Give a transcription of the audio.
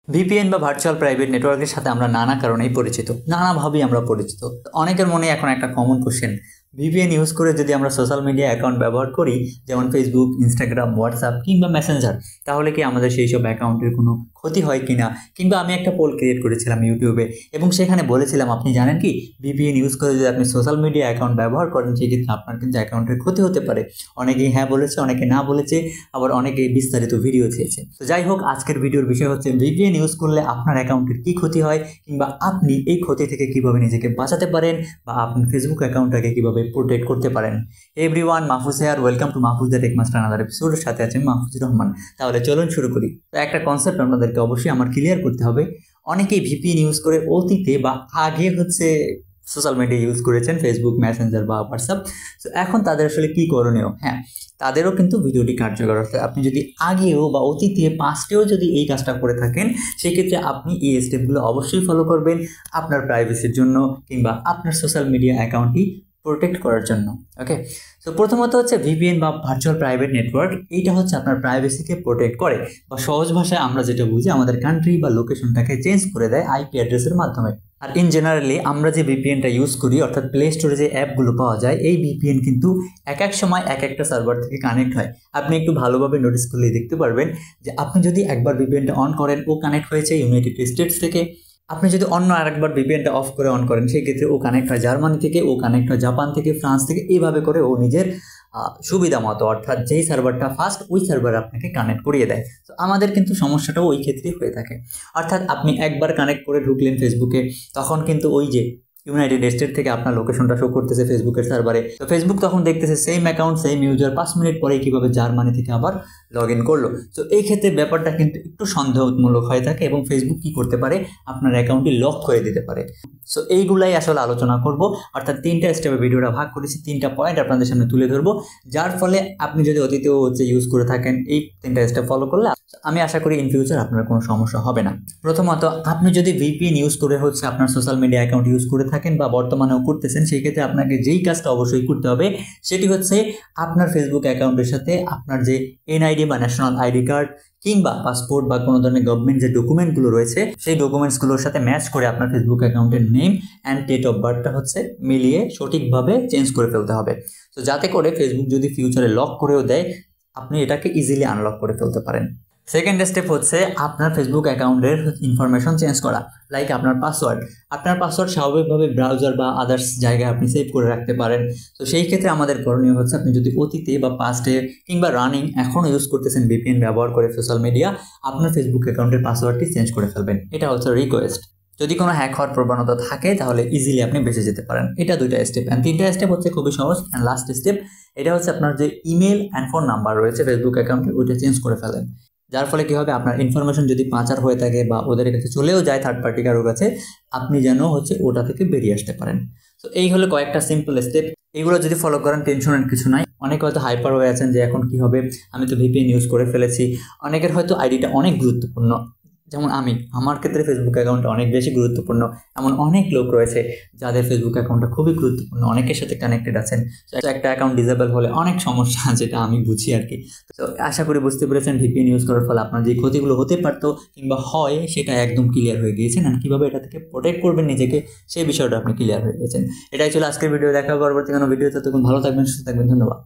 VPN বা virtual private নেটওয়ার্কের সাথে আমরা নানা কারণেই পরিচিত, নানাভাবেই আমরা পরিচিত। অনেকের মনে এখন একটা কমন কোশ্চেন, ভিপিএন ইউজ করে যদি আমরা সোশ্যাল মিডিয়া অ্যাকাউন্ট ব্যবহার করি, যেমন ফেসবুক, ইনস্টাগ্রাম, হোয়াটসঅ্যাপ কিংবা মেসেঞ্জার, তাহলে কি আমাদের সেই সব অ্যাকাউন্টের কোনো ক্ষতি হয় কিনা? কিংবা আমি একটা পোল ক্রিয়েট করেছিলাম ইউটিউবে এবং সেখানে বলেছিলাম, আপনি জানেন কি ভিপিএন ইউজ করে যদি আপনি সোশ্যাল মিডিয়া অ্যাকাউন্ট ব্যবহার করেন, সেক্ষেত্রে আপনার কিন্তু অ্যাকাউন্টের ক্ষতি হতে পারে। অনেকেই হ্যাঁ বলেছে, অনেকে না বলেছে, আবার অনেকে বিস্তারিত ভিডিও চেয়েছে। তো যাই হোক, আজকের ভিডিওর বিষয় হচ্ছে ভিপিএন ইউজ করলে আপনার অ্যাকাউন্টের কী ক্ষতি হয়, কিংবা আপনি এই ক্ষতি থেকে কীভাবে নিজেকে বাঁচাতে পারেন, বা আপনি ফেসবুক অ্যাকাউন্টটাকে কীভাবে প্রোটেক্ট করতে পারেন। Everyone, Mahfuz here, welcome to Mahfuz the tech master another এপিসোডের সাথে আছেন মাহফুজুর রহমান। তাহলে চলুন শুরু করি। তো একটা কনসেপ্ট আপনাদেরকে অবশ্যই আমার ক্লিয়ার করতে হবে। অনেকেই ভিপিএন ইউজ করে অতীতে বা আগে সোশ্যাল মিডিয়া ইউজ করেছেন, ফেসবুক, মেসেঞ্জার বা হোয়াটসঅ্যাপ। তো এখন তাদের আসলে কী করণীয়? হ্যাঁ, তাদেরও কিন্তু ভিডিওটি কার্যকর। অর্থাৎ আপনি যদি আগেও বা অতীতে পাস্টেও যদি এই কাজটা করে থাকেন, সেক্ষেত্রে আপনি এই স্টেপগুলো অবশ্যই ফলো করবেন আপনার প্রাইভেসির জন্য, কিংবা আপনার সোশ্যাল মিডিয়া অ্যাকাউন্টটি প্রোটেক্ট করার জন্য। ওকে, তো প্রথমত হচ্ছে ভিপিএন বা ভার্চুয়াল প্রাইভেট নেটওয়ার্ক। এইটা হচ্ছে আপনার প্রাইভেসিকে প্রোটেক্ট করে, বা সহজ ভাষায় আমরা যেটা বুঝি, আমাদের কান্ট্রি বা লোকেশনটাকে চেঞ্জ করে দেয় আইপি অ্যাড্রেসের মাধ্যমে। আর জেনারেলি আমরা যে ভিপিএনটা ইউজ করি, অর্থাৎ প্লে স্টোরে যে অ্যাপগুলো পাওয়া যায়, এই ভিপিএন কিন্তু এক এক সময় এক একটা সার্ভার থেকে কানেক্ট হয়। আপনি একটু ভালোভাবে নোটিস করলেই দেখতে পারবেন যে আপনি যদি একবার ভিপিএনটা অন করেন, ও কানেক্ট হয়েছে ইউনাইটেড স্টেটস থেকে। আপনি যদি অন্য আরেকবার ভিপিএনটা অফ করে অন করেন, সেই ক্ষেত্রে ও কানেক্ট হয় জার্মানি থেকে, ও কানেক্ট হয় জাপান থেকে, ফ্রান্স থেকে। এইভাবে করে ও নিজের সুবিধা মতো, অর্থাৎ যেই সার্ভারটা ফার্স্ট, ওই সার্ভার আপনাকে কানেক্ট করিয়ে দেয়। তো আমাদের কিন্তু সমস্যাটাও ওই ক্ষেত্রেই হয়ে থাকে। অর্থাৎ আপনি একবার কানেক্ট করে ঢুকলেন ফেসবুকে, তখন কিন্তু ওই যে ইউনাইটেড স্টেট থেকে আপনার লোকেশনটা শো করতেছে ফেসবুকের সার্ভারে। তো ফেসবুক তখন দেখতেছে same account, same user 5 minute পরে কীভাবে জার্মানি থেকে আবার লগ ইন করলো। তো এই ক্ষেত্রে ব্যাপারটা কিন্তু একটু সন্দেহমূলক হয়ে থাকে, এবং ফেসবুক কী করতে পারে, আপনার অ্যাকাউন্টটি লক করে দিতে পারে। সো এইগুলাই আসলে আলোচনা করব। অর্থাৎ 3টা স্টেপে ভিডিওটা ভাগ করেছি, 3টা পয়েন্ট আপনাদের সামনে তুলে ধরবো, যার ফলে আপনি যদি অতীতেও ইউজ করে থাকেন, এই 3টা স্টেপ ফলো করলে আমি আশা করি ইন ফিউচার আপনার কোনো সমস্যা হবে না। প্রথমত, আপনি যদি ভিপিএন ইউজ করে আপনার সোশ্যাল মিডিয়া অ্যাকাউন্ট ইউজ করে থাকেন, বা বর্তমানেও করতেছেন, সেই ক্ষেত্রে আপনাকে যেই কাজটা অবশ্যই করতে হবে, সেটি হচ্ছে আপনার ফেসবুক অ্যাকাউন্টের সাথে আপনার যে এনআইডি বা ন্যাশনাল আইডি কার্ড, কিংবা পাসপোর্ট বা কোনো ধরনের গভর্নমেন্ট যে ডকুমেন্টগুলো রয়েছে, সেই ডকুমেন্টসগুলোর সাথে ম্যাচ করে আপনার ফেসবুক অ্যাকাউন্টের নেম অ্যান্ড ডেট অফ বার্থটা মিলিয়ে সঠিকভাবে চেঞ্জ করে ফেলতে হবে। তো যাতে করে ফেসবুক যদি ফিউচারে লক করেও দেয়, আপনি এটাকে ইজিলি আনলক করে ফেলতে পারেন। সেকেন্ড স্টেপ হচ্ছে আপনার ফেসবুক অ্যাকাউন্টের ইনফরমেশন চেঞ্জ করা, লাইক আপনার পাসওয়ার্ড। আপনার পাসওয়ার্ড স্বাভাবিকভাবে ব্রাউজার বা আদার্স জায়গায় আপনি সেভ করে রাখতে পারেন। তো সেই ক্ষেত্রে আমাদের করণীয় হচ্ছে, আপনি যদি অতীতে বা পাস্টে কিংবা রানিং এখনও ইউজ করতেছেন ভিপিএন ব্যবহার করে সোশ্যাল মিডিয়া, আপনার ফেসবুক অ্যাকাউন্টের পাসওয়ার্ডটি চেঞ্জ করে ফেলবেন। এটা হচ্ছে রিকোয়েস্ট। যদি কোনো হ্যাক হওয়ার প্রবণতা থাকে, তাহলে ইজিলি আপনি বেঁচে যেতে পারেন। এটা 2টা স্টেপ। অ্যান্ড 3টা স্টেপ হচ্ছে খুবই সহজ। অ্যান্ড লাস্ট স্টেপ, এটা হচ্ছে আপনার যে ইমেল অ্যান্ড ফোন নাম্বার রয়েছে ফেসবুক অ্যাকাউন্টে, ওইটা চেঞ্জ করে ফেলেন। যার ফলে কী হবে, আপনার ইনফরমেশন যদি পাচার হয়ে থাকে বা ওদের কাছে চলেও যায়, থার্ড পার্টি কারোর কাছে, আপনি যেন ওটা থেকে বেরিয়ে আসতে পারেন। তো এই হলো কয়েকটা সিম্পল স্টেপ। এগুলো যদি ফলো করেন, টেনশনের কিছু নাই। অনেকে হয়তো হাইপার হয়ে আছেন যে এখন কি হবে, আমি তো ভিপিএন ইউজ করে ফেলেছি। অনেকের হয়তো আইডিটা অনেক গুরুত্বপূর্ণ, যেমন আমার ক্ষেত্রে ফেসবুক অ্যাকাউন্টটা অনেক বেশি গুরুত্বপূর্ণ। এমন অনেক লোক রয়েছে যাদের ফেসবুক অ্যাকাউন্টটা খুবই গুরুত্বপূর্ণ, অনেকের সাথে কানেক্টেড আছেন। তো একটা অ্যাকাউন্ট ডিসেবল হলে অনেক সমস্যা, যেটা আমি বুঝি আর কি। তো আশা করি বুঝতে পেরেছেন ভিপিএন ইউজ করার ফলে আপনার যে ক্ষতিগুলো হতে পারতো কিংবা হয়, সেটা একদম ক্লিয়ার হয়ে গিয়েছেন। আর কীভাবে এটা থেকে প্রোটেক্ট করবেন নিজেকে, সেই বিষয়টা আপনি ক্লিয়ার হয়ে গেছেন। এটাই ছিল আজকের ভিডিও। দেখা পরবর্তী কোনো ভিডিওতে। তখন ভালো থাকবেন, সুস্থ থাকবেন। ধন্যবাদ।